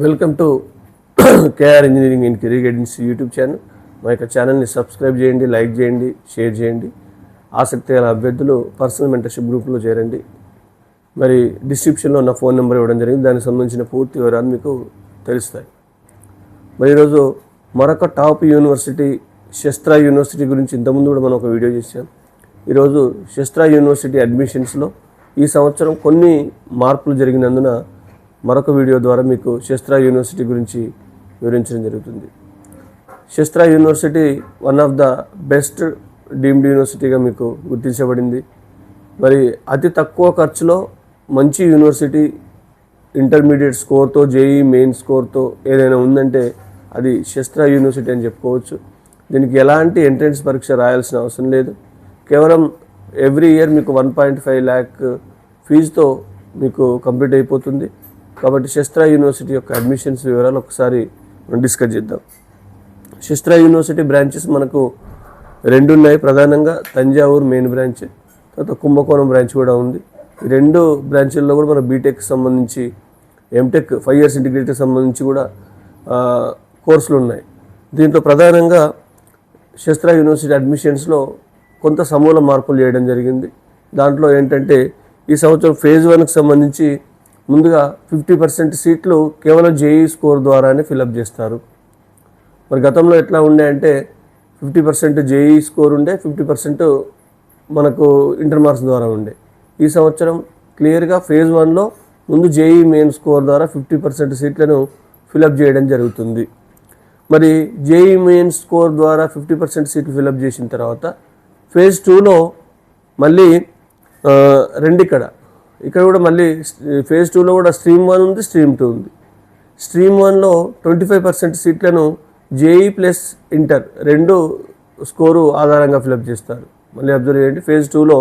Welcome to KR engineering and career guidance YouTube channel. మా యొక్క ఛానల్ని సబ్స్క్రైబ్ చేయండి, లైక్ చేయండి, షేర్ చేయండి. ఆసక్తి గల అభ్యర్థులు పర్సనల్ మెంటర్షిప్ గ్రూప్లో చేరండి. మరి డిస్క్రిప్షన్లో ఉన్న ఫోన్ నెంబర్ ఇవ్వడం జరిగింది. దానికి సంబంధించిన పూర్తి వివరాలు మీకు తెలుస్తాయి. మరి ఈరోజు మరొక టాప్ యూనివర్సిటీ శస్త్ర యూనివర్సిటీ గురించి ఇంతకుముందు కూడా మనం ఒక వీడియో చేసాం. ఈరోజు శస్త్ర యూనివర్సిటీ అడ్మిషన్స్లో ఈ సంవత్సరం కొన్ని మార్పులు జరిగినందున మరొక వీడియో ద్వారా మీకు శస్త్ర యూనివర్సిటీ గురించి వివరించడం జరుగుతుంది. Sastra university one of the best deemed యూనివర్సిటీగా మీకు గుర్తించబడింది. మరి అతి తక్కువ ఖర్చులో మంచి యూనివర్సిటీ ఇంటర్మీడియట్ స్కోర్తో, జేఈ మెయిన్ స్కోర్తో ఏదైనా ఉందంటే అది శస్త్ర యూనివర్సిటీ అని చెప్పుకోవచ్చు. దీనికి ఎలాంటి ఎంట్రన్స్ పరీక్ష రాయాల్సిన అవసరం లేదు. కేవలం ఎవ్రీ ఇయర్ మీకు 1.5 lakh ఫీజుతో మీకు కంప్లీట్ అయిపోతుంది. కాబట్టి శస్త్ర యూనివర్సిటీ యొక్క అడ్మిషన్స్ వివరాలు ఒకసారి మనం డిస్కస్ చేద్దాం. శస్త్ర యూనివర్సిటీ బ్రాంచెస్ మనకు 2 ఉన్నాయి. ప్రధానంగా తంజావూరు మెయిన్ బ్రాంచ్, తర్వాత కుంభకోణం బ్రాంచ్ కూడా ఉంది. ఈ 2 బ్రాంచుల్లో కూడా మన బీటెక్ సంబంధించి, ఎంటెక్ 5 years ఇంటిగ్రేటెడ్ సంబంధించి కూడా కోర్సులు ఉన్నాయి. దీంట్లో ప్రధానంగా శస్త్ర యూనివర్సిటీ అడ్మిషన్స్లో కొంత సమూల మార్పులు చేయడం జరిగింది. దాంట్లో ఏంటంటే ఈ సంవత్సరం ఫేజ్ 1కి సంబంధించి ముందుగా 50% సీట్లు కేవలం జేఈ స్కోర్ ద్వారానే ఫిలప్ చేస్తారు. మరి గతంలో ఎట్లా ఉండే అంటే 50% జేఈ స్కోర్ ఉండే, 50% మనకు ఇంటర్ మార్క్స్ ద్వారా ఉండే. ఈ సంవత్సరం క్లియర్గా ఫేజ్ 1లో ముందు జేఈ మెయిన్ స్కోర్ ద్వారా 50% సీట్లను ఫిలప్ చేయడం జరుగుతుంది. మరి జేఈ మెయిన్ స్కోర్ ద్వారా 50% సీట్లు ఫిలప్ చేసిన తర్వాత ఫేజ్ 2లో మళ్ళీ ఇక్కడ కూడా మళ్ళీ ఫేజ్ 2లో కూడా స్ట్రీమ్ 1 ఉంది, స్ట్రీమ్ 2 ఉంది. స్ట్రీమ్ 1లో 25% సీట్లను జేఈ ప్లస్ ఇంటర్ 2 స్కోరు ఆధారంగా ఫిలప్ చేస్తారు. మళ్ళీ అబ్జర్వ్ చేయండి, ఫేజ్ 2లో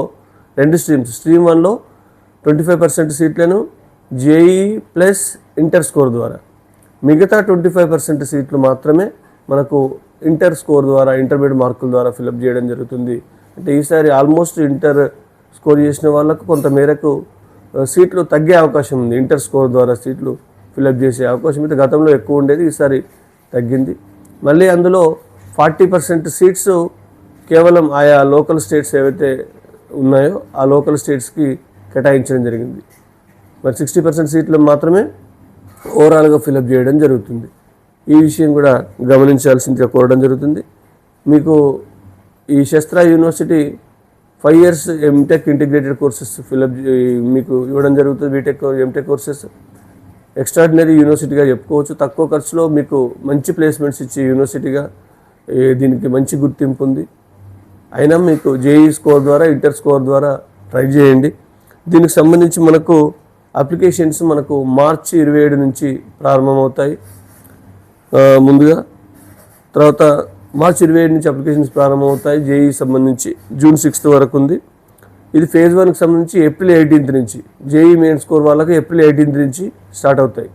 2 స్ట్రీమ్స్, స్ట్రీమ్ 1లో 25% సీట్లను జేఈ ప్లస్ ఇంటర్ స్కోర్ ద్వారా, మిగతా 25% సీట్లు మాత్రమే మనకు ఇంటర్ స్కోర్ ద్వారా, ఇంటర్మీడియట్ మార్కుల ద్వారా ఫిలప్ చేయడం జరుగుతుంది. అంటే ఈసారి ఆల్మోస్ట్ ఇంటర్ స్కోర్ చేసిన వాళ్ళకు కొంత మేరకు సీట్లు తగ్గే అవకాశం ఉంది. ఇంటర్ స్కోర్ ద్వారా సీట్లు ఫిలప్ చేసే అవకాశం అయితే గతంలో ఎక్కువ ఉండేది, ఈసారి తగ్గింది. మళ్ళీ అందులో 40% సీట్స్ కేవలం ఆయా లోకల్ స్టేట్స్ ఏవైతే ఉన్నాయో ఆ లోకల్ స్టేట్స్కి కేటాయించడం జరిగింది. మరి 60% సీట్లు మాత్రమే ఓవరాల్గా ఫిలప్ చేయడం జరుగుతుంది. ఈ విషయం కూడా గమనించాల్సిందిగా కోరడం జరుగుతుంది. మీకు ఈ Sastra university 5 years MTech integrated courses మీకు ఇవ్వడం జరుగుతుంది. బీటెక్, ఎంటెక్ కోర్సెస్ ఎక్స్ట్రాడినరీ యూనివర్సిటీగా చెప్పుకోవచ్చు. తక్కువ ఖర్చులో మీకు మంచి ప్లేస్మెంట్స్ ఇచ్చే యూనివర్సిటీగా దీనికి మంచి గుర్తింపు ఉంది. అయినా మీకు జేఈ స్కోర్ ద్వారా, ఇంటర్ స్కోర్ ద్వారా ట్రై చేయండి. దీనికి సంబంధించి మనకు అప్లికేషన్స్ మనకు మార్చి 27 నుంచి ప్రారంభమవుతాయి. ముందుగా తర్వాత మార్చి 27 నుంచి అప్లికేషన్స్ ప్రారంభమవుతాయి. జేఈ సంబంధించి జూన్ 6th వరకు ఉంది. ఇది ఫేజ్ 1కి సంబంధించి ఏప్రిల్ 18th నుంచి, జేఈ మెయిన్ స్కోర్ వాళ్ళకి ఏప్రిల్ 18th నుంచి స్టార్ట్ అవుతాయి.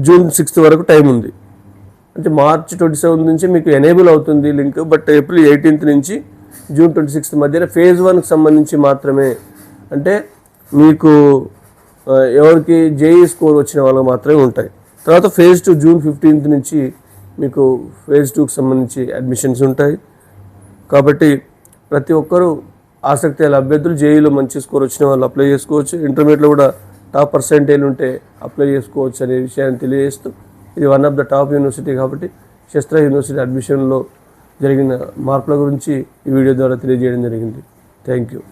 జూన్ 6th వరకు టైం ఉంది. అంటే మార్చి 27 నుంచి మీకు ఎనేబుల్ అవుతుంది లింక్. బట్ ఏప్రిల్ 18th నుంచి జూన్ 26th మధ్యన ఫేజ్ 1కి సంబంధించి మాత్రమే, అంటే మీకు ఎవరికి జేఈ స్కోర్ వచ్చిన వాళ్ళకి మాత్రమే ఉంటాయి. తర్వాత ఫేజ్ 2 జూన్ 15th నుంచి మీకు ఫేజ్ 2కి సంబంధించి అడ్మిషన్స్ ఉంటాయి. కాబట్టి ప్రతి ఒక్కరూ ఆసక్తి గల అభ్యర్థులు జేఈలో మంచి స్కోర్ వచ్చిన వాళ్ళు అప్లై చేసుకోవచ్చు. ఇంటర్మీడియట్లో కూడా టాప్ పర్సెంటేజ్ ఉంటే అప్లై చేసుకోవచ్చు అనే విషయాన్ని తెలియజేస్తూ, ఇది one of the top university కాబట్టి శస్త్ర యూనివర్సిటీ అడ్మిషన్లో జరిగిన మార్పుల గురించి ఈ వీడియో ద్వారా తెలియజేయడం జరిగింది. Thank you.